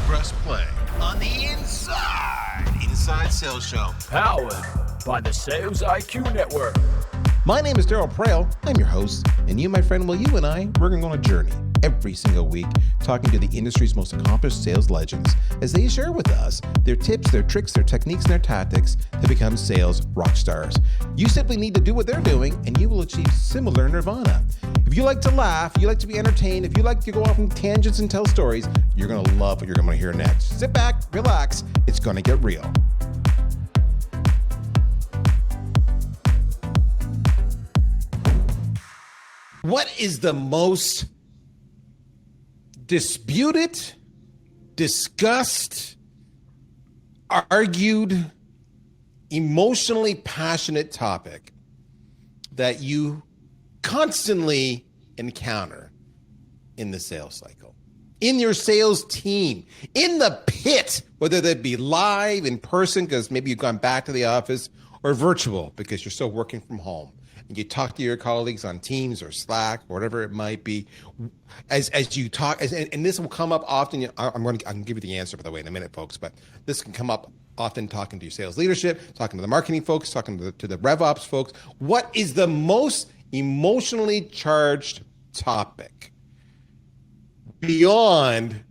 Press play on the Inside Sales Show. Powered by the Sales IQ Network. My name is Daryl Prale. I'm your host. And you, my friend, well, you and I, we're going to go on a journey every single week talking to the industry's most accomplished sales legends as they share with us their tips, their tricks, their techniques, and their tactics to become sales rock stars. You simply need to do what they're doing and you will achieve similar nirvana. If you like to laugh, you like to be entertained, if you like to go off on tangents and tell stories, you're going to love what you're going to hear next. Sit back, relax. It's going to get real. What is the most disputed, discussed, argued, emotionally passionate topic that you constantly encounter in the sales cycle, in your sales team, in the pit, whether that be live, in person, because maybe you've gone back to the office, or virtual because you're still working from home? And you talk to your colleagues on Teams or Slack, or whatever it might be, as you talk, and this will come up often. I can give you the answer, by the way, in a minute, folks, but this can come up often talking to your sales leadership, talking to the marketing folks, talking to the RevOps folks. What is the most emotionally charged topic beyond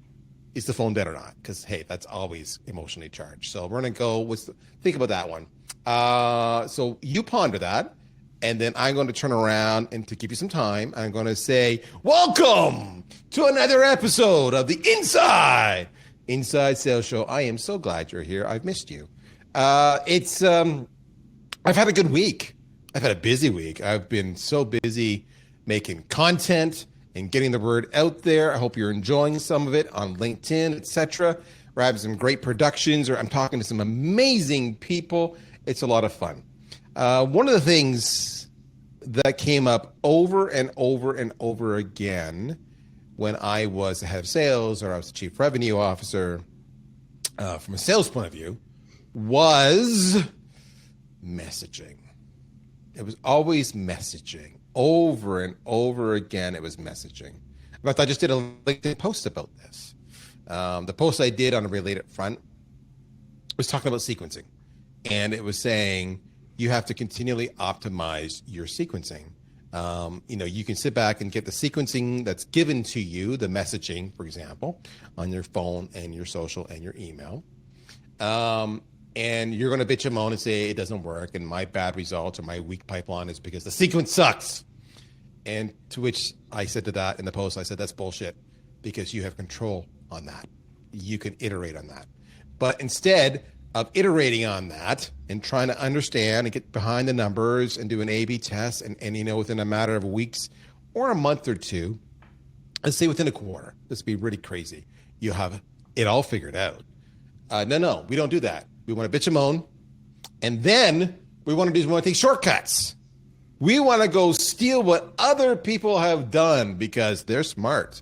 is the phone dead or not? Because, hey, that's always emotionally charged. So we're going to go think about that one. So you ponder that. And then I'm going to turn around and to give you some time, I'm going to say, welcome to another episode of the Inside Sales Show. I am so glad you're here. I've missed you. I've had a good week. I've had a busy week. I've been so busy making content and getting the word out there. I hope you're enjoying some of it on LinkedIn, etc. We're having some great productions, or I'm talking to some amazing people. It's a lot of fun. One of the things that came up over and over and over again when I was the head of sales or I was the chief revenue officer from a sales point of view was messaging. It was always messaging. Over and over again, it was messaging. In fact, I just did a LinkedIn post about this. The post I did on a related front was talking about sequencing. And it was saying, you have to continually optimize your sequencing. You can sit back and get the sequencing that's given to you, the messaging, for example, on your phone and your social and your email. And you're going to bitch and moan and say it doesn't work, and my bad results or my weak pipeline is because the sequence sucks. And to which I said to that in the post, I said, that's bullshit, because you have control on that. You can iterate on that. But instead of iterating on that and trying to understand and get behind the numbers and do an A/B test and within a matter of weeks or a month or two, let's say within a quarter, this would be really crazy, you have it all figured out. No, we don't do that. We want to bitch and moan, and then we want to take shortcuts. We want to go steal what other people have done because they're smart.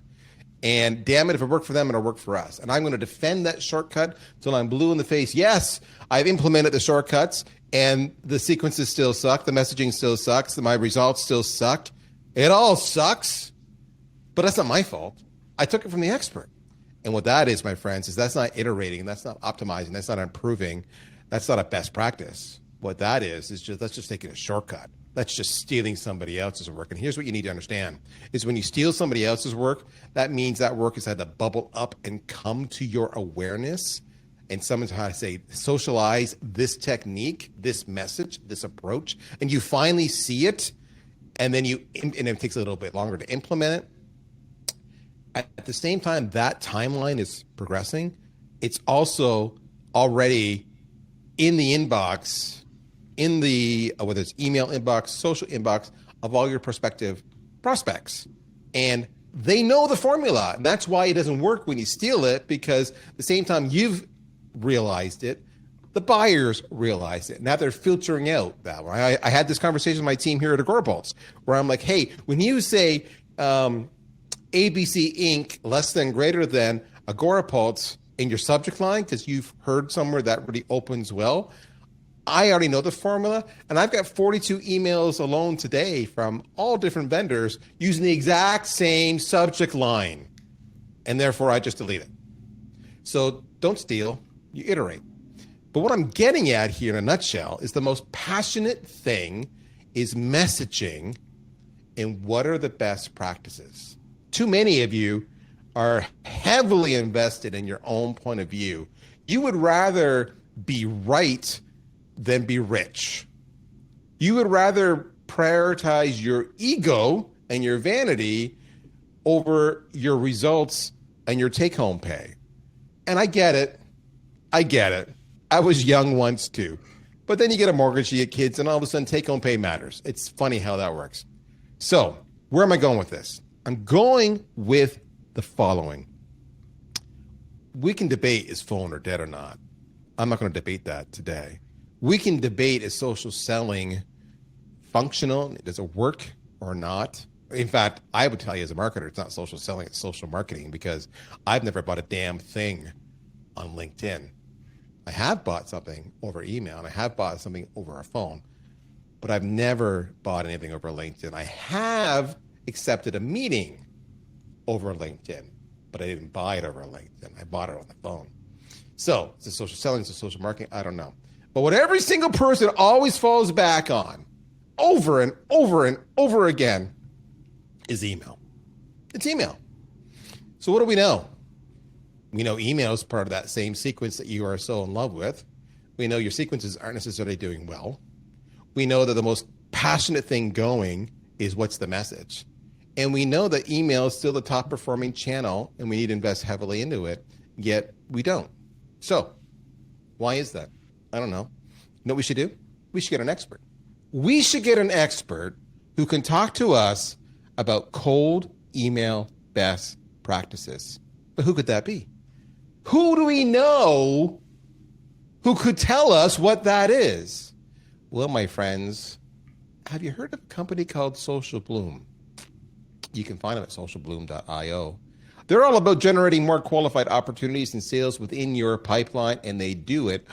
And damn it, if it worked for them, it'll work for us. And I'm going to defend that shortcut till I'm blue in the face. Yes, I've implemented the shortcuts and the sequences still suck. The messaging still sucks. My results still suck. It all sucks, but that's not my fault. I took it from the expert. And what that is, my friends, is that's not iterating. That's not optimizing. That's not improving. That's not a best practice. What that is just, that's just taking a shortcut. That's just stealing somebody else's work. And here's what you need to understand is when you steal somebody else's work, that means that work has had to bubble up and come to your awareness. And someone's how to say, socialize this technique, this message, this approach, and you finally see it. And then and it takes a little bit longer to implement it. At the same time, that timeline is progressing. It's also already in the inbox, in the, whether it's email inbox, social inbox of all your prospective prospects. And they know the formula. And that's why it doesn't work when you steal it, because at the same time you've realized it, the buyers realize it. Now they're filtering out that one. I had this conversation with my team here at Agorapulse where I'm like, hey, when you say ABC Inc. less than greater than Agorapulse in your subject line, because you've heard somewhere that really opens well, I already know the formula, and I've got 42 emails alone today from all different vendors using the exact same subject line, and therefore I just delete it. So don't steal, you iterate. But what I'm getting at here in a nutshell is the most passionate thing is messaging and what are the best practices. Too many of you are heavily invested in your own point of view. You would rather be right than be rich. You would rather prioritize your ego and your vanity over your results and your take-home pay. And I get it. I was young once too. But then you get a mortgage, you get kids, and all of a sudden take-home pay matters. It's funny how that works. So where am I going with this? I'm going with the following. We can debate is phone or dead or not. I'm not going to debate that today. We can debate is social selling functional? Does it work or not? In fact, I would tell you as a marketer, it's not social selling, it's social marketing, because I've never bought a damn thing on LinkedIn. I have bought something over email and I have bought something over a phone, but I've never bought anything over LinkedIn. I have accepted a meeting over LinkedIn, but I didn't buy it over LinkedIn. I bought it on the phone. So is it social selling, is it social marketing? I don't know. But what every single person always falls back on over and over and over again is email. It's email. So what do we know? We know email is part of that same sequence that you are so in love with. We know your sequences aren't necessarily doing well. We know that the most passionate thing going is what's the message. And we know that email is still the top performing channel and we need to invest heavily into it, yet we don't. So why is that? I don't know. You know what we should do? We should get an expert. We should get an expert who can talk to us about cold email best practices. But who could that be? Who do we know who could tell us what that is? Well, my friends, have you heard of a company called Social Bloom? You can find them at socialbloom.io. They're all about generating more qualified opportunities and sales within your pipeline, and they do it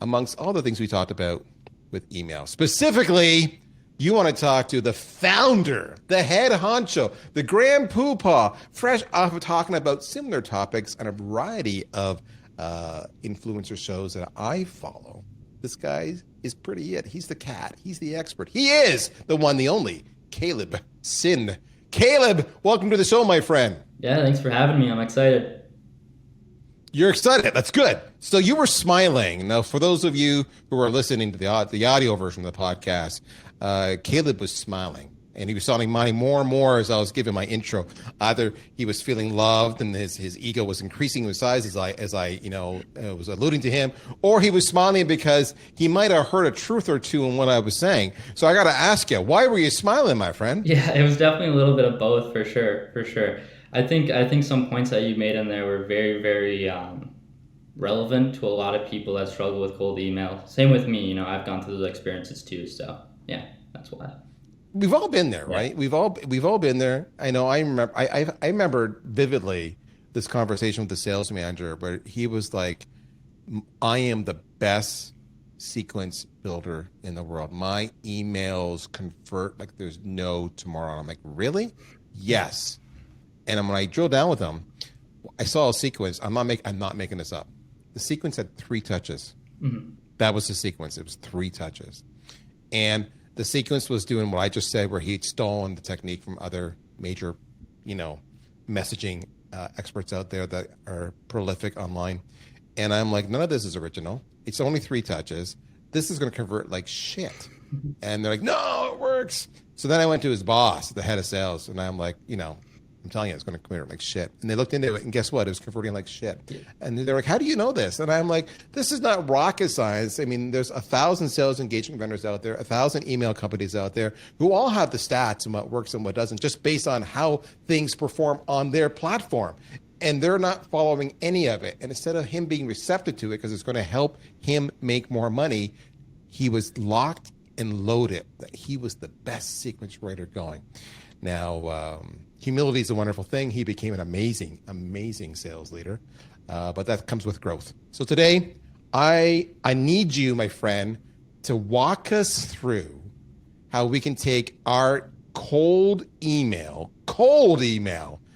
amongst all the things we talked about with email. Specifically, you want to talk to the founder, the head honcho, the grand poobah, fresh off of talking about similar topics on a variety of influencer shows that I follow. This guy is pretty it. He's the cat. He's the expert. He is the one, the only, Caleb Sinn. Caleb, welcome to the show, my friend. Yeah, thanks for having me. I'm excited. You're excited. That's good. So you were smiling. Now, for those of you who are listening to the audio version of the podcast, Caleb was smiling. And he was sounding more and more as I was giving my intro. Either he was feeling loved and his ego was increasing in size as I was alluding to him, or he was smiling because he might have heard a truth or two in what I was saying. So I got to ask you, why were you smiling, my friend? Yeah, it was definitely a little bit of both, for sure. I think some points that you made in there were very, very relevant to a lot of people that struggle with cold email. Same with me. I've gone through those experiences too. So yeah, that's why. We've all been there, right? We've all been there. I know. I remember. I remember vividly this conversation with the sales manager where he was like, "I am the best sequence builder in the world. My emails convert like there's no tomorrow." And I'm like, "Really?" Yes. And when I drill down with him, I saw a sequence. I'm not making this up. The sequence had 3 touches. Mm-hmm. That was the sequence. It was 3 touches, and the sequence was doing what I just said, where he'd stolen the technique from other major, messaging experts out there that are prolific online. And I'm like, none of this is original. It's only 3 touches. This is going to convert like shit. And they're like, no, it works. So then I went to his boss, the head of sales, and I'm like, I'm telling you, it's going to convert like shit. And they looked into it, and guess what? It was converting like shit. And they're like, how do you know this? And I'm like, this is not rocket science. I mean, there's 1,000 sales engagement vendors out there, 1,000 email companies out there who all have the stats and what works and what doesn't, just based on how things perform on their platform. And they're not following any of it. And instead of him being receptive to it, because it's going to help him make more money, he was locked and loaded that he was the best sequence writer going. Now, humility is a wonderful thing. He became an amazing, amazing sales leader, but that comes with growth. So today, I need you, my friend, to walk us through how we can take our cold email,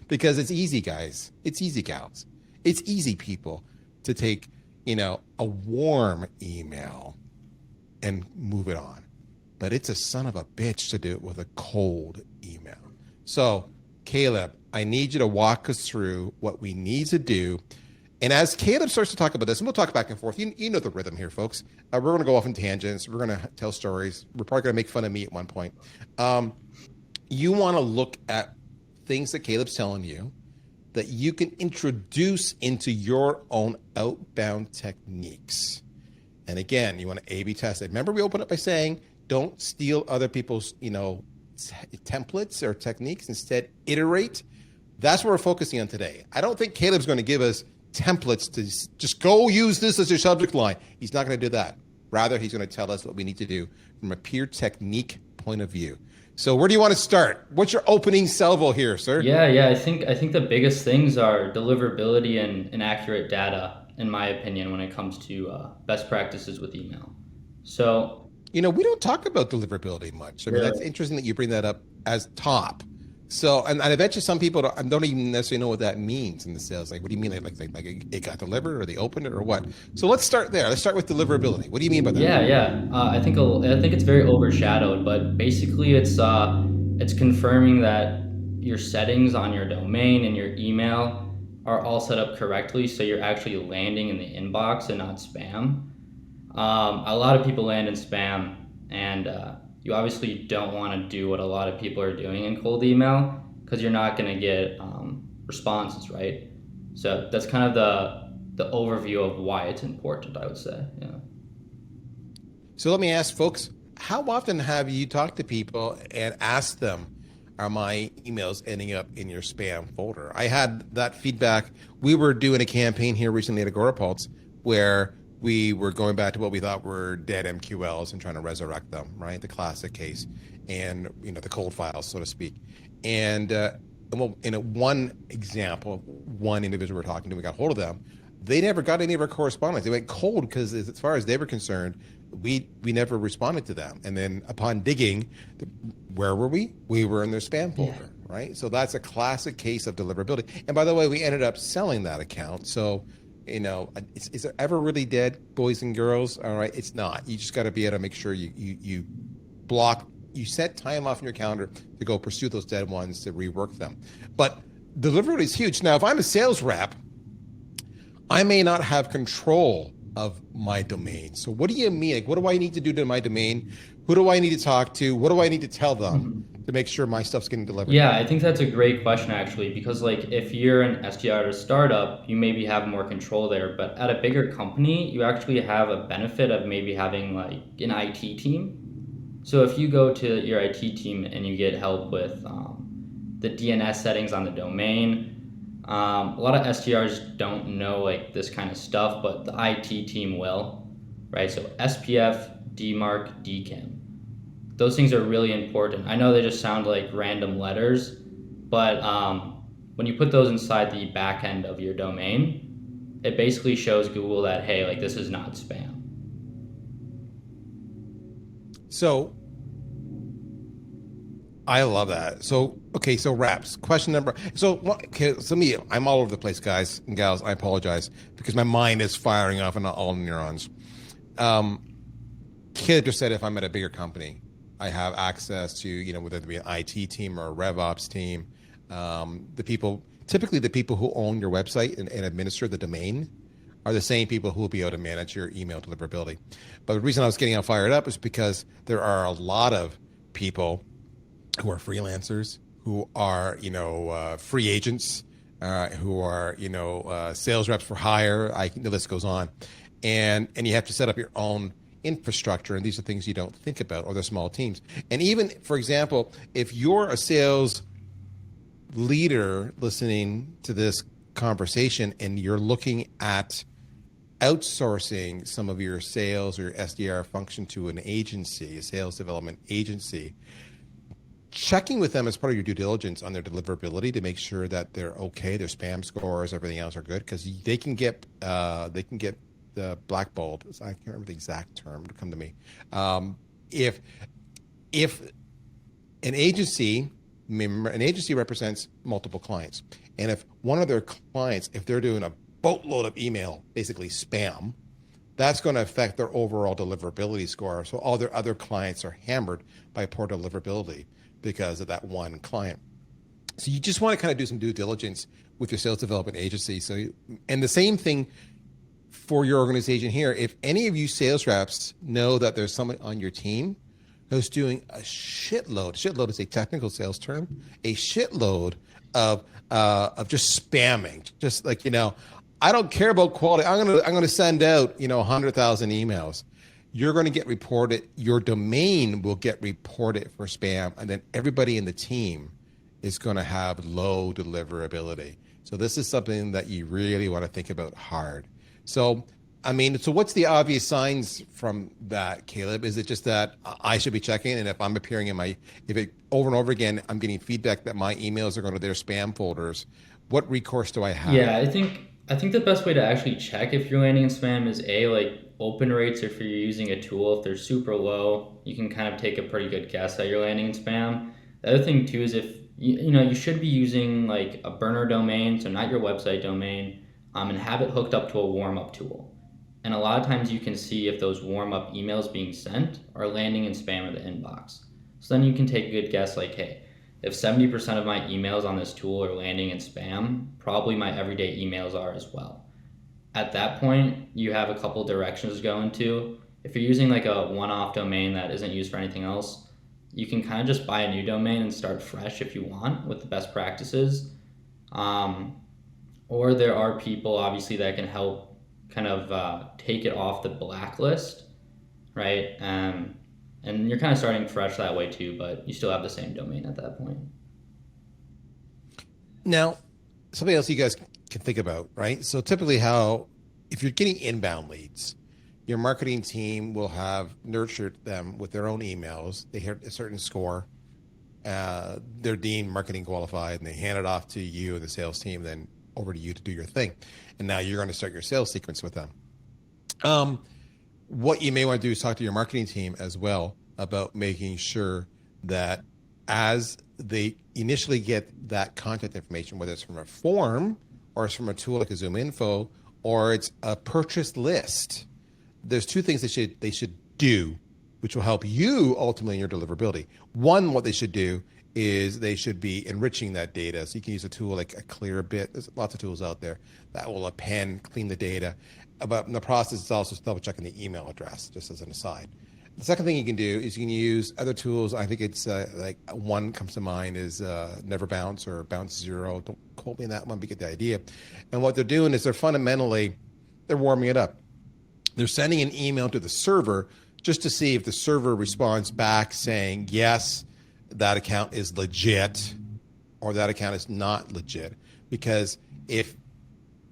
because it's easy, guys. It's easy, gals. It's easy, people, to take, a warm email and move it on. But it's a son of a bitch to do it with a cold email. So, Caleb, I need you to walk us through what we need to do. And as Caleb starts to talk about this, and we'll talk back and forth, you know the rhythm here, folks. We're going to go off in tangents. We're going to tell stories. We're probably going to make fun of me at one point. You want to look at things that Caleb's telling you that you can introduce into your own outbound techniques. And again, you want to A/B test it. Remember, we opened up by saying, don't steal other people's, templates or techniques. Instead, iterate. That's what we're focusing on today. I don't think Caleb's going to give us templates to just go use this as your subject line. He's not going to do that. Rather, he's going to tell us what we need to do from a pure technique point of view. So where do you want to start? What's your opening salvo here, sir? Yeah. I think the biggest things are deliverability and accurate data, in my opinion, when it comes to best practices with email. So, we don't talk about deliverability much. I mean, that's interesting that you bring that up as top. So, and I bet you some people don't even necessarily know what that means in the sales. Like, what do you mean? Like it got delivered, or they opened it, or what? So let's start there. Let's start with deliverability. What do you mean by that? Yeah. I think it's very overshadowed, but basically it's confirming that your settings on your domain and your email are all set up correctly, so you're actually landing in the inbox and not spam. A lot of people land in spam, and you obviously don't want to do what a lot of people are doing in cold email, because you're not going to get responses, right? So that's kind of the overview of why it's important, I would say. Yeah. So let me ask folks, how often have you talked to people and asked them, are my emails ending up in your spam folder? I had that feedback. We were doing a campaign here recently at Agorapulse where we were going back to what we thought were dead MQLs and trying to resurrect them, right? The classic case, and the cold files, so to speak. And in one example, one individual we're talking to, we got hold of them. They never got any of our correspondence. They went cold because, as far as they were concerned, we never responded to them. And then upon digging, where were we? We were in their spam folder, right? So that's a classic case of deliverability. And by the way, we ended up selling that account. So, is it ever really dead, boys and girls? All right, it's not. You just got to be able to make sure you block, you set time off in your calendar to go pursue those dead ones, to rework them. But deliverability is huge. Now, if I'm a sales rep, I may not have control of my domain. So what do you mean? Like, what do I need to do to my domain? Who do I need to talk to? What do I need to tell them to make sure my stuff's getting delivered? Yeah, I think that's a great question, actually, because if you're an SDR at a startup, you maybe have more control there. But at a bigger company, you actually have a benefit of maybe having an IT team. So if you go to your IT team and you get help with the DNS settings on the domain, a lot of SDRs don't know this kind of stuff, but the IT team will, right? So SPF, DMARC, DKIM. Those things are really important. I know they just sound like random letters, but when you put those inside the back end of your domain, it basically shows Google that, hey, this is not spam. So I love that. So, okay, so wraps. Question number. So me, I'm all over the place, guys and gals. I apologize because my mind is firing off on all neurons. Kid just said if I'm at a bigger company, I have access to, whether it be an IT team or a RevOps team. Typically the people who own your website and administer the domain are the same people who will be able to manage your email deliverability. But the reason I was getting all fired up is because there are a lot of people who are freelancers, who are, free agents, who are, sales reps for hire. The list goes on. And you have to set up your own infrastructure, and these are things you don't think about, or they're small teams. And even, for example, if you're a sales leader listening to this conversation and you're looking at outsourcing some of your sales or your SDR function to an agency, a sales development agency, checking with them as part of your due diligence on their deliverability to make sure that they're okay, their spam scores, everything else are good, because they can get the blackballed. I can't remember the exact term to come to me. If an agency represents multiple clients, and if one of their clients, if they're doing a boatload of email, basically spam, that's going to affect their overall deliverability score. So all their other clients are hammered by poor deliverability because of that one client. So you just want to kind of do some due diligence with your sales development agency. And the same thing for your organization here. If any of you sales reps know that there's someone on your team who's doing a shitload is a technical sales term, a shitload of just spamming, just like, I don't care about quality. I'm gonna send out 100,000 emails. You're going to get reported. Your domain will get reported for spam, and then everybody in the team is going to have low deliverability. So this is something that you really want to think about hard. So what's the obvious signs from that, Caleb? Is it just that I should be checking, and if I'm appearing if it over and over again, I'm getting feedback that my emails are going to their spam folders, what recourse do I have? Yeah, I think the best way to actually check if you're landing in spam is open rates. If you're using a tool, if they're super low, you can kind of take a pretty good guess that you're landing in spam. The other thing too is if you should be using a burner domain, so not your website domain, and have it hooked up to a warm-up tool. And a lot of times you can see if those warm-up emails being sent are landing in spam or the inbox. So then you can take a good guess hey, if 70% of my emails on this tool are landing in spam, probably my everyday emails are as well. At that point, you have a couple directions to go into. If you're using a one-off domain that isn't used for anything else, you can kind of just buy a new domain and start fresh if you want with the best practices. Or there are people obviously that can help kind of take it off the blacklist, right? And you're kind of starting fresh that way too, but you still have the same domain at that point. Now, something else you guys can think about, right? So typically if you're getting inbound leads, your marketing team will have nurtured them with their own emails. They hit a certain score. They're deemed marketing qualified, and they hand it off to you and the sales team, then over to you to do your thing. And now you're going to start your sales sequence with them. What you may want to do is talk to your marketing team as well about making sure that as they initially get that content information, whether it's from a form or it's from a tool like a Zoom Info or it's a purchase list, there's two things they should do, which will help you ultimately in your deliverability. One, what they should do is they should be enriching that data. So you can use a tool like a Clearbit. There's lots of tools out there that will append, clean the data. But in the process, it's also double checking the email address, just as an aside. The second thing you can do is you can use other tools. I think it's one comes to mind is Never Bounce or Bounce Zero. Don't quote me on that one, but you get the idea. And what they're doing is they're warming it up. They're sending an email to the server just to see if the server responds back saying, yes, that account is legit or that account is not legit. Because if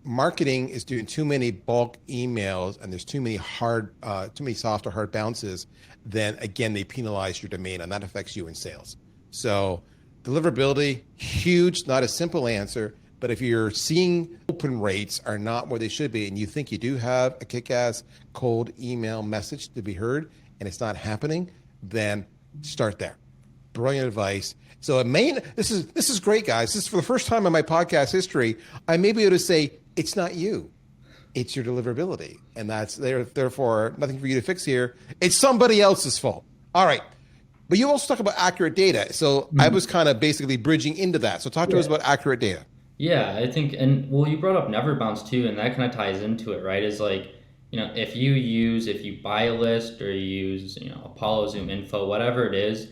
marketing is doing too many bulk emails and there's too many soft or hard bounces, then again, they penalize your domain and that affects you in sales. So deliverability, huge, not a simple answer, but if you're seeing open rates are not where they should be and you think you do have a kick-ass cold email message to be heard and it's not happening, then start there. Brilliant advice. So this is great, guys. This is for the first time in my podcast history, I may be able to say, it's not you, it's your deliverability. And that's therefore nothing for you to fix here. It's somebody else's fault. All right. But you also talk about accurate data. So I was kind of basically bridging into that. So talk to us about accurate data. Yeah, I think, you brought up Never Bounce too, and that kind of ties into it, right? Is if you buy a list or you use, Apollo, Zoom Info, whatever it is,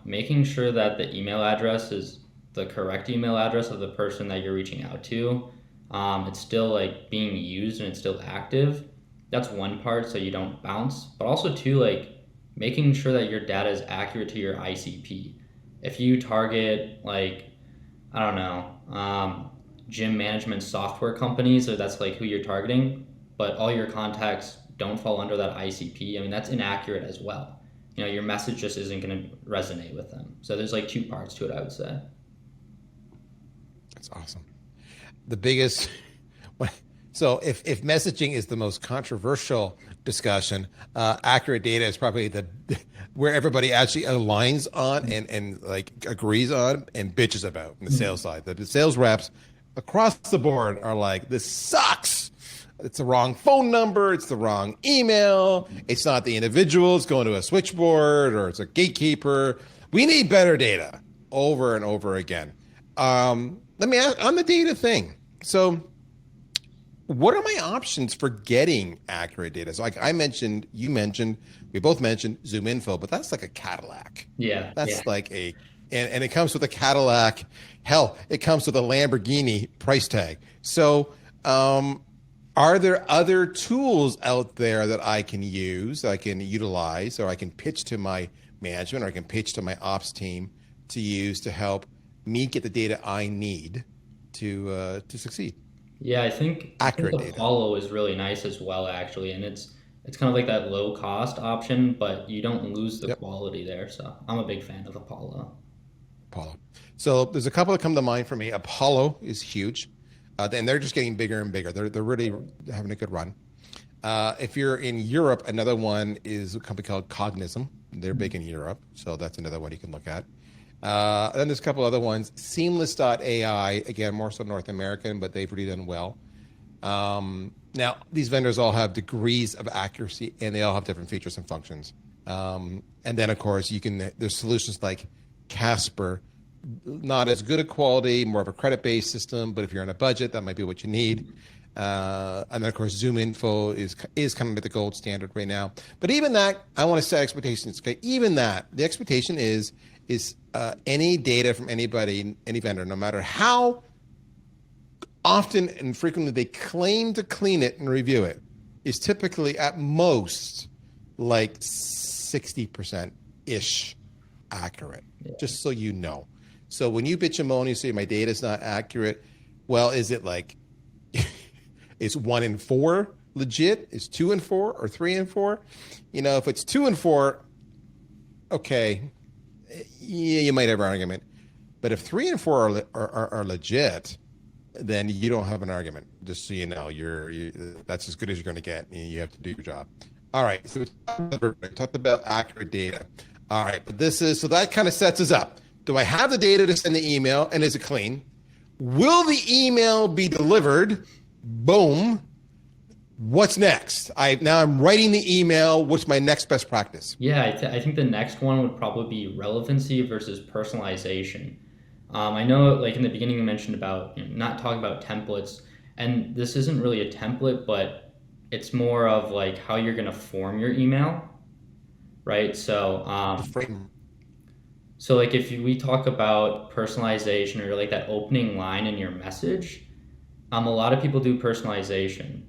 making sure that the email address is the correct email address of the person that you're reaching out to. It's still being used and it's still active. That's one part, so you don't bounce. But also too, making sure that your data is accurate to your ICP. If you target gym management software companies, or that's who you're targeting, but all your contacts don't fall under that ICP, that's inaccurate as well. Your message just isn't going to resonate with them. So there's two parts to it, I would say. That's awesome. The biggest, so if messaging is the most controversial discussion, accurate data is probably where everybody actually aligns on and agrees on and bitches about in the sales side. The sales reps across the board are like, this sucks. It's the wrong phone number. It's the wrong email. It's not the individual. It's going to a switchboard or it's a gatekeeper. We need better data over and over again. Let me ask on the data thing. So what are my options for getting accurate data? So like you mentioned, we both mentioned Zoom Info, but that's like a Cadillac. Yeah. That's like and it comes with a Cadillac. Hell, it comes with a Lamborghini price tag. So are there other tools out there that I can use, that I can utilize, or I can pitch to my management, or I can pitch to my ops team to use to help me get the data I need to succeed? Yeah, I think Accurate data. Apollo is really nice as well, actually, and it's kind of like that low cost option, but you don't lose the quality there. So I'm a big fan of Apollo. So there's a couple that come to mind for me. Apollo is huge, and they're just getting bigger and bigger. They're really having a good run. If you're in Europe, another one is a company called Cognism. They're big in Europe, so that's another one you can look at. Then there's a couple other ones. Seamless.ai, again, more so North American, but they've really done well. Now, these vendors all have degrees of accuracy, and they all have different features and functions. And then, of course, there's solutions like Casper, not as good a quality, more of a credit-based system, but if you're on a budget, that might be what you need. And then, of course, Zoom Info is kind of the gold standard right now. But even that, I want to set expectations. Okay, even that, the expectation is any data from anybody, any vendor, no matter how often and frequently they claim to clean it and review it, is typically at most like 60%-ish accurate, just so you know. So when you bitch and moan, you say my data is not accurate, well, is it like, is 1 in 4 legit? Is 2 in 4 or 3 in 4? If it's 2 in 4, okay, yeah, you might have an argument. But if 3 and 4 are legit, then you don't have an argument. Just so you know, that's as good as you're going to get. And you have to do your job. All right. So we talked about accurate data. All right, but so that kind of sets us up. Do I have the data to send the email, and is it clean? Will the email be delivered? Boom. What's next? Now I'm writing the email. What's my next best practice? Yeah, I think the next one would probably be relevancy versus personalization. I know, like in the beginning, you mentioned about not talking about templates, and this isn't really a template, but it's more of like how you're going to form your email, right? So, like if we talk about personalization or like that opening line in your message, a lot of people do personalization.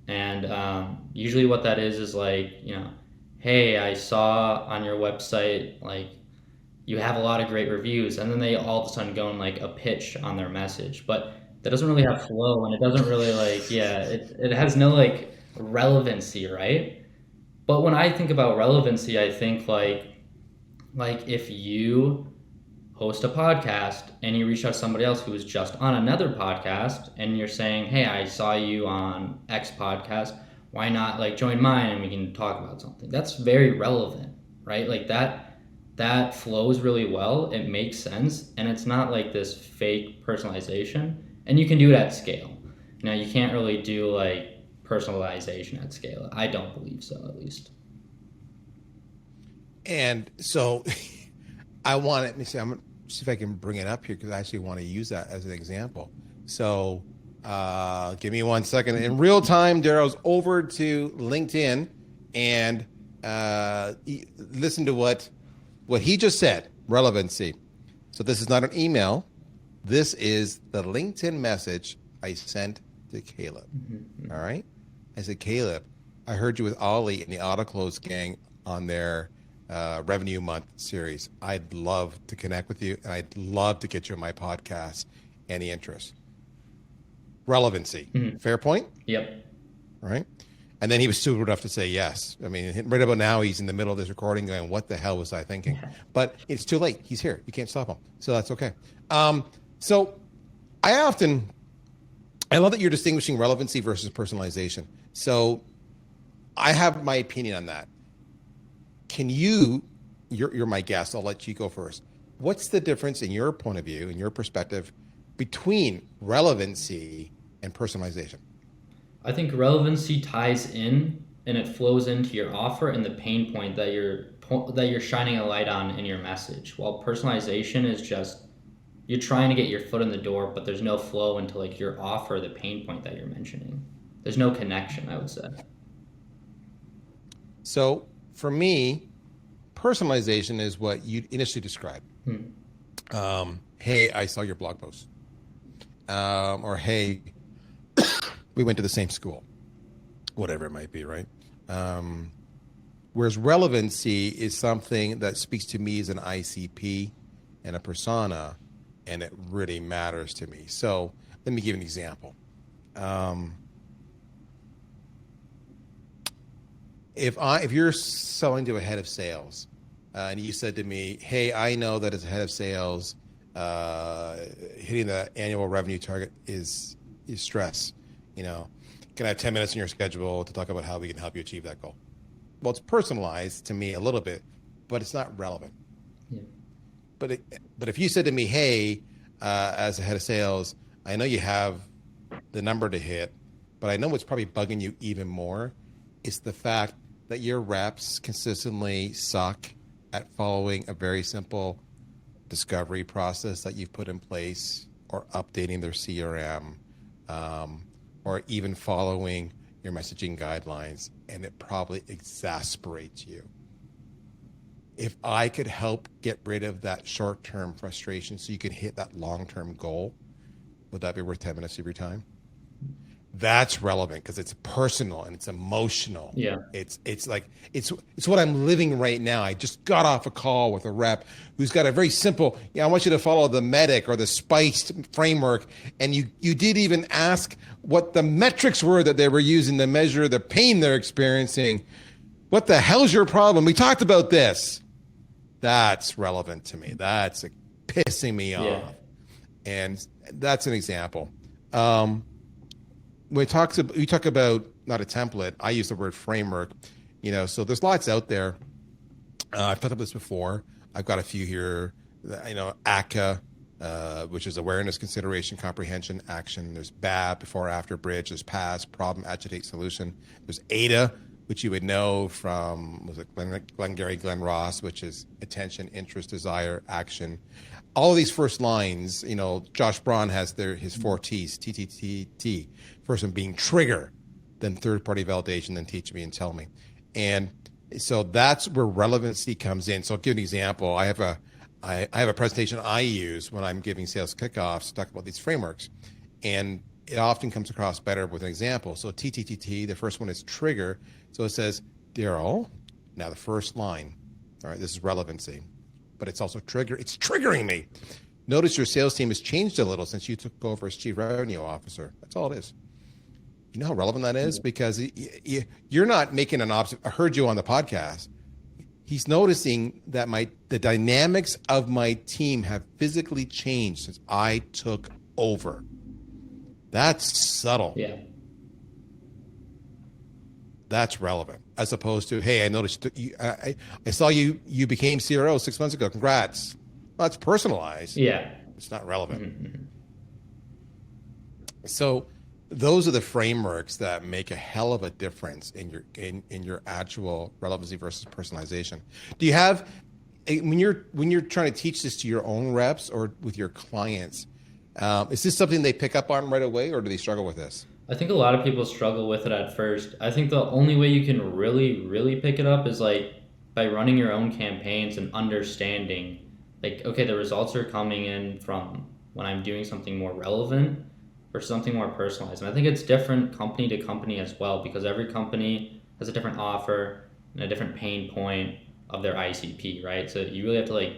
And usually what that is like, hey, I saw on your website, like, you have a lot of great reviews. And then they all of a sudden go in like a pitch on their message. But that doesn't really have flow, and it doesn't really it has no like relevancy, right? But when I think about relevancy, I think like if you host a podcast and you reach out to somebody else who is just on another podcast and you're saying, hey, I saw you on X podcast, why not like join mine and we can talk about something? That's very relevant, right? Like that flows really well. It makes sense. And it's not like this fake personalization, and you can do it at scale. You can't really do like personalization at scale. I don't believe so, at least. And so I'm going to see if I can bring it up here, because I actually want to use that as an example. So give me 1 second. In real time, Darrow's over to LinkedIn and listen to what he just said, relevancy. So this is not an email. This is the LinkedIn message I sent to Caleb. Mm-hmm. All right? I said, Caleb, I heard you with Ollie and the AutoClose gang on their Revenue Month series. I'd love to connect with you, and I'd love to get you on my podcast. Any interest? Relevancy. Mm-hmm. Fair point? Yep. All right. And then he was stupid enough to say yes. I mean, right about now, he's in the middle of this recording going, what the hell was I thinking? Yeah. But it's too late. He's here. You can't stop him. So that's okay. So I love that you're distinguishing relevancy versus personalization. So I have my opinion on that. Can you're my guest, I'll let you go first. What's the difference in your point of view, in your perspective, between relevancy and personalization? I think relevancy ties in and it flows into your offer and the pain point that you're shining a light on in your message. While personalization is just you're trying to get your foot in the door, but there's no flow into like your offer, the pain point that you're mentioning. There's no connection, I would say. So for me, personalization is what you initially described. Hey, I saw your blog post. Or hey, we went to the same school. Whatever it might be, right? Whereas relevancy is something that speaks to me as an ICP and a persona, and it really matters to me. So let me give an example. If you're selling to a head of sales, and you said to me, "Hey, I know that as a head of sales, hitting the annual revenue target is stress. You know, can I have 10 minutes in your schedule to talk about how we can help you achieve that goal?" Well, it's personalized to me a little bit, but it's not relevant. Yeah. But if you said to me, "Hey, as a head of sales, I know you have the number to hit, but I know what's probably bugging you even more is the fact that your reps consistently suck at following a very simple discovery process that you've put in place, or updating their CRM, or even following your messaging guidelines, and it probably exasperates you. If I could help get rid of that short-term frustration so you can hit that long-term goal, would that be worth 10 minutes of your time? That's relevant because it's personal and it's emotional. Yeah. It's what I'm living right now. I just got off a call with a rep who's got a very simple, I want you to follow the MEDIC or the SPICE framework. And you did even ask what the metrics were that they were using to measure the pain they're experiencing. What the hell's your problem? We talked about this. That's relevant to me. That's pissing me off. Yeah. And that's an example. When we talk about not a template, I use the word framework. So there's lots out there. I've talked about this before. I've got a few here. ACCA, which is awareness, consideration, comprehension, action. There's BAB, before, after, bridge. There's PAS, problem, agitate, solution. There's ADA, which you would know from Glengarry Glen Ross, which is attention, interest, desire, action. All of these first lines, Josh Braun has his 4 T's, TTTT. First one being trigger, then third-party validation, then teach me and tell me. And so that's where relevancy comes in. So I'll give an example. I have a presentation I use when I'm giving sales kickoffs to talk about these frameworks. And it often comes across better with an example. So TTTT, the first one is trigger. So it says, Daryl, now the first line, all right, this is relevancy, but it's also trigger. It's triggering me. Notice your sales team has changed a little since you took over as chief revenue officer. That's all it is. You know how relevant that is? Because you're not making an I heard you on the podcast. He's noticing that the dynamics of my team have physically changed since I took over. That's subtle. Yeah. That's relevant, as opposed to, hey, I noticed I saw you became CRO 6 months ago. Congrats. Well, that's personalized. Yeah. It's not relevant. Mm-hmm. So those are the frameworks that make a hell of a difference in your actual relevancy versus personalization. Do you have, when you're trying to teach this to your own reps or with your clients, is this something they pick up on right away, or do they struggle with this? I think a lot of people struggle with it at first. I think the only way you can really, really pick it up is by running your own campaigns and understanding, okay, the results are coming in from when I'm doing something more relevant or something more personalized. And I think it's different company to company as well, because every company has a different offer and a different pain point of their ICP, right? So you really have to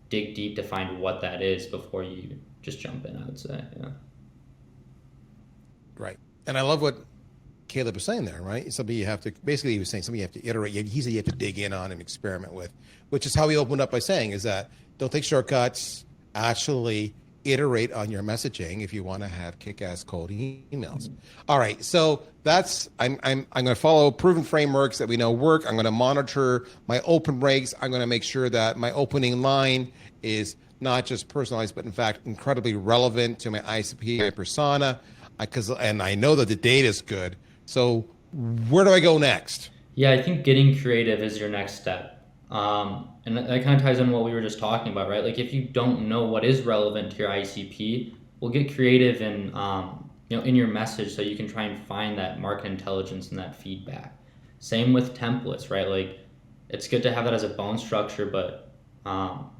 dig deep to find what that is before you just jump in, I would say. Yeah. Right. And I love what Caleb was saying there, right? Something you have to, basically he was saying something you have to iterate. He said you have to dig in on and experiment with, which is how he opened up by saying is that don't take shortcuts, actually iterate on your messaging if you want to have kick-ass cold emails. All right, so that's I'm going to follow proven frameworks that we know work. I'm going to monitor my open rates. I'm going to make sure that my opening line is not just personalized, but in fact incredibly relevant to my ICP, my persona, and I know that the data is good. So where do I go next? Yeah, I think getting creative is your next step. And that kind of ties in what we were just talking about, right? Like if you don't know what is relevant to your ICP, well, get creative in in your message so you can try and find that market intelligence and that feedback. Same with templates, right? Like it's good to have that as a bone structure, but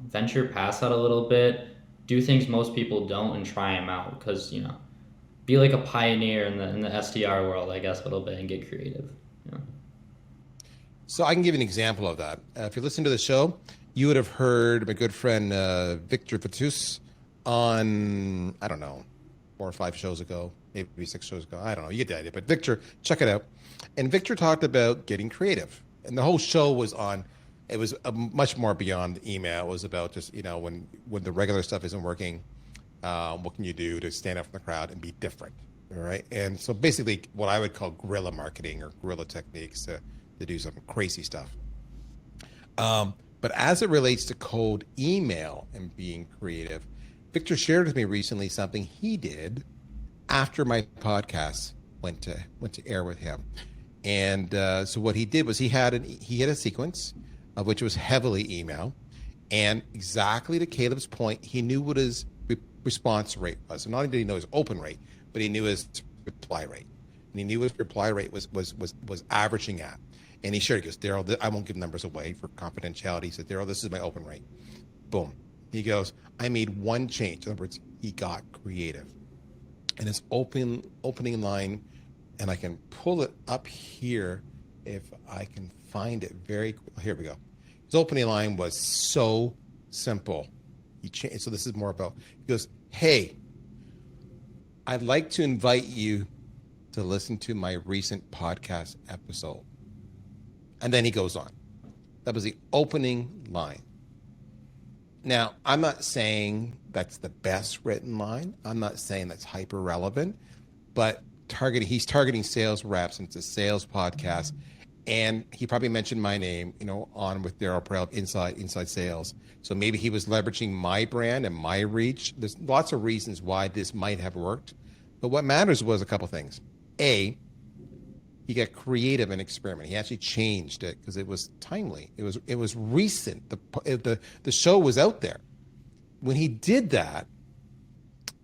venture past that a little bit. Do things most people don't and try them out, because be like a pioneer in the SDR world, I guess, a little bit, and get creative. So I can give you an example of that. If you listen to the show, you would have heard my good friend Victor Fatus on, I don't know, 4 or 5 shows ago, maybe 6 shows ago. I don't know. You get the idea. But Victor, check it out. And Victor talked about getting creative. And the whole show was on, it was much more beyond email. It was about just, when the regular stuff isn't working, what can you do to stand out from the crowd and be different? All right. And so basically what I would call guerrilla marketing or guerrilla techniques to do some crazy stuff. But as it relates to cold email and being creative, Victor shared with me recently something he did after my podcast went to air with him. And so what he did was he had a sequence of which was heavily email, and exactly to Caleb's point, he knew what his response rate was. So not only did he know his open rate, but he knew his reply rate, and he knew his reply rate was averaging at. And he shared, he goes, Daryl, I won't give numbers away for confidentiality. He said, Daryl, this is my open rate. Boom. He goes, I made one change. In other words, he got creative. And his opening line, and I can pull it up here if I can find it here we go. His opening line was so simple. He changed. So this is more about, he goes, hey, I'd like to invite you to listen to my recent podcast episode. And then he goes on. That was the opening line. Now, I'm not saying that's the best written line. I'm not saying that's hyper relevant, but he's targeting sales reps, and it's a sales podcast. And he probably mentioned my name, on with Daryl Perel, Inside Sales. So maybe he was leveraging my brand and my reach. There's lots of reasons why this might have worked. But what matters was a couple things. A, he got creative and experiment. He actually changed it because it was timely. It was recent. The show was out there. When he did that,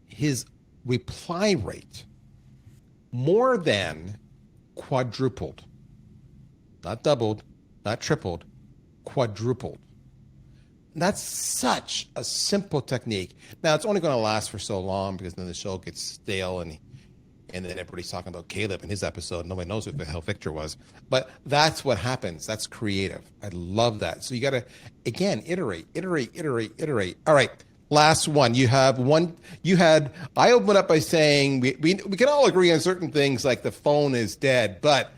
his reply rate more than quadrupled. Not doubled, not tripled, quadrupled. That's such a simple technique. Now, it's only going to last for so long because then the show gets stale and then everybody's talking about Caleb in his episode. Nobody knows who the hell Victor was. But that's what happens. That's creative. I love that. So you got to, again, iterate. All right, last one. I opened up by saying we can all agree on certain things like the phone is dead. But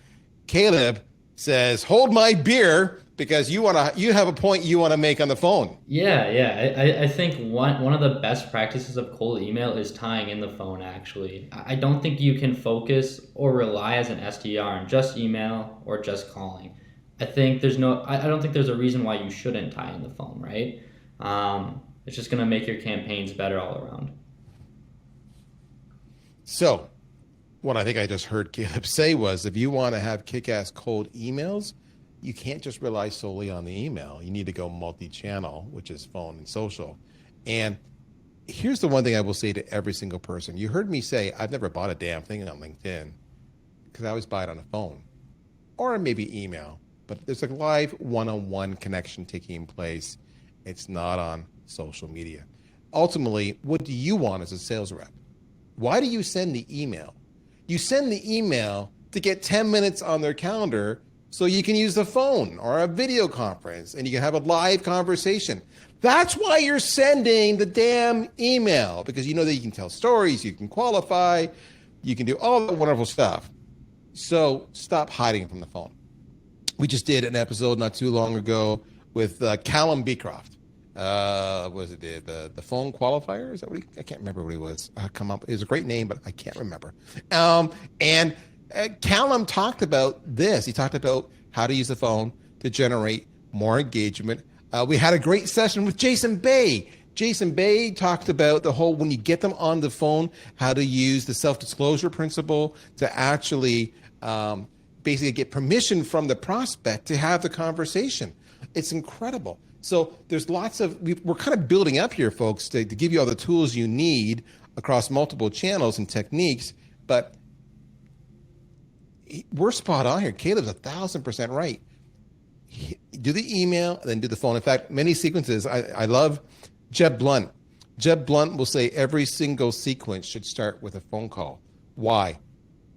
Caleb says, hold my beer, because you have a point you want to make on the phone. Yeah. I think one of the best practices of cold email is tying in the phone, actually. I don't think you can focus or rely as an SDR on just email or just calling. I don't think there's a reason why you shouldn't tie in the phone, right? It's just going to make your campaigns better all around. So what I think I just heard Caleb say was, if you want to have kick-ass cold emails, you can't just rely solely on the email. You need to go multi-channel, which is phone and social. And here's the one thing I will say to every single person. You heard me say I've never bought a damn thing on LinkedIn because I always buy it on a phone or maybe email. But there's a live one-on-one connection taking place. It's not on social media. Ultimately, what do you want as a sales rep? Why do you send the email? You send the email to get 10 minutes on their calendar so you can use the phone or a video conference and you can have a live conversation. That's why you're sending the damn email, because you know that you can tell stories, you can qualify, you can do all the wonderful stuff. So stop hiding from the phone. We just did an episode not too long ago with Callum Beecroft. Was it the phone qualifier? Is that what I can't remember what he was. It was a great name, but I can't remember. And Callum talked about this. He talked about how to use the phone to generate more engagement. We had a great session with Jason Bay. Jason Bay talked about the whole, when you get them on the phone, how to use the self-disclosure principle to actually basically get permission from the prospect to have the conversation. It's incredible. So there's lots of, we're kind of building up here, folks, to give you all the tools you need across multiple channels and techniques, but we're spot on here. Caleb's 1,000% right. Do the email, then do the phone. In fact, many sequences, I love Jeb Blunt. Jeb Blunt will say every single sequence should start with a phone call. Why?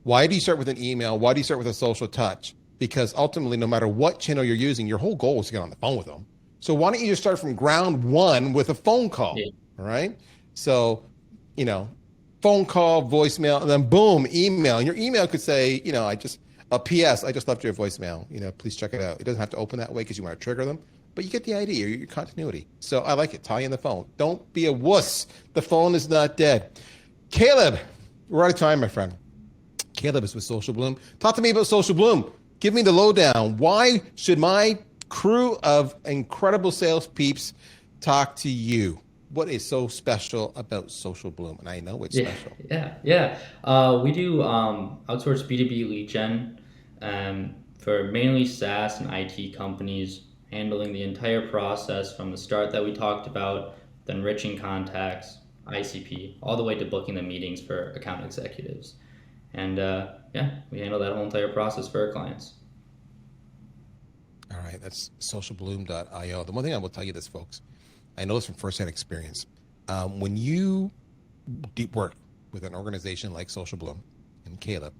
Why do you start with an email? Why do you start with a social touch? Because ultimately, no matter what channel you're using, your whole goal is to get on the phone with them. So why don't you just start from ground one with a phone call, all right? So, phone call, voicemail, and then boom, email. And your email could say, P.S. I just left your voicemail. Please check it out. It doesn't have to open that way because you want to trigger them, but you get the idea, your continuity. So I like it. Tie in the phone. Don't be a wuss. The phone is not dead. Caleb, we're out of time, my friend. Caleb is with Social Bloom. Talk to me about Social Bloom. Give me the lowdown. Why should my crew of incredible sales peeps talk to you? What is so special about Social Bloom? And I know it's special. We do outsourced B2B lead gen for mainly SaaS and IT companies, handling the entire process from the start that we talked about, the enriching contacts, ICP, all the way to booking the meetings for account executives. And we handle that whole entire process for our clients. All right, that's socialbloom.io. The one thing I will tell you this, folks, I know this from firsthand experience. When you work with an organization like Social Bloom and Caleb,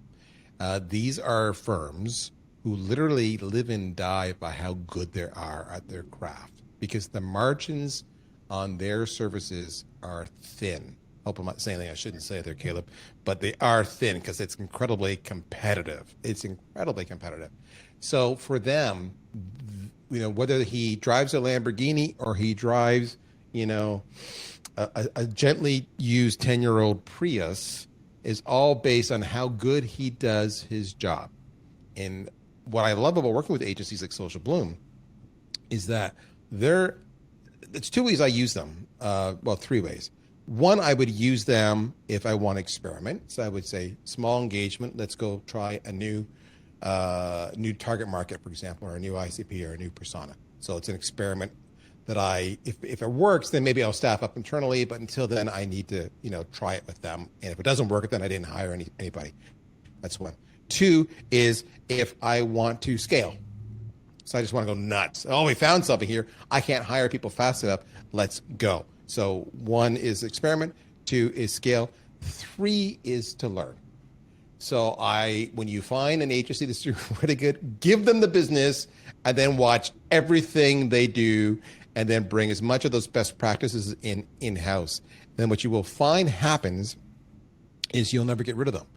these are firms who literally live and die by how good they are at their craft, because the margins on their services are thin. Hope I'm not saying anything I shouldn't say there, Caleb, but they are thin because it's incredibly competitive. It's incredibly competitive. So for them, whether he drives a Lamborghini or he drives, a gently used 10-year-old Prius, is all based on how good he does his job. And what I love about working with agencies like Social Bloom is that it's two ways I use them. Three ways. One, I would use them if I want to experiment. So I would say small engagement. Let's go try a new target market, for example, or a new ICP or a new persona. So it's an experiment that if it works, then maybe I'll staff up internally. But until then, I need to, try it with them. And if it doesn't work, then I didn't hire anybody. That's one. Two is if I want to scale. So I just want to go nuts. Oh, we found something here. I can't hire people fast enough. Let's go. So one is experiment, two is scale, three is to learn. So when you find an agency that's really good, give them the business and then watch everything they do and then bring as much of those best practices in-house. Then what you will find happens is you'll never get rid of them.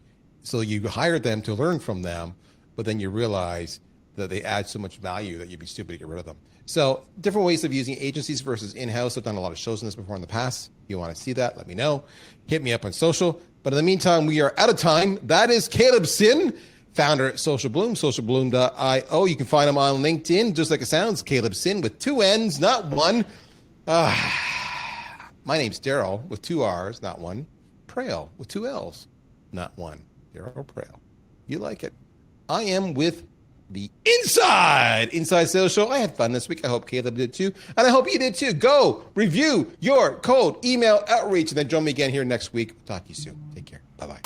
So you hired them to learn from them, but then you realize that they add so much value that you'd be stupid to get rid of them. So different ways of using agencies versus in-house. I've done a lot of shows on this before in the past. If you want to see that, let me know. Hit me up on social. But in the meantime, we are out of time. That is Caleb Sinn, founder at Social Bloom, socialbloom.io. You can find him on LinkedIn, just like it sounds, Caleb Sinn with two N's, not one. My name's Daryl with two R's, not one. Prail with two L's, not one. Daryl Prail. You like it. I am with the Inside Sales Show. I had fun this week. I hope Caleb did too. And I hope you did too. Go review your cold email outreach and then join me again here next week. Talk to you soon. Take care. Bye-bye.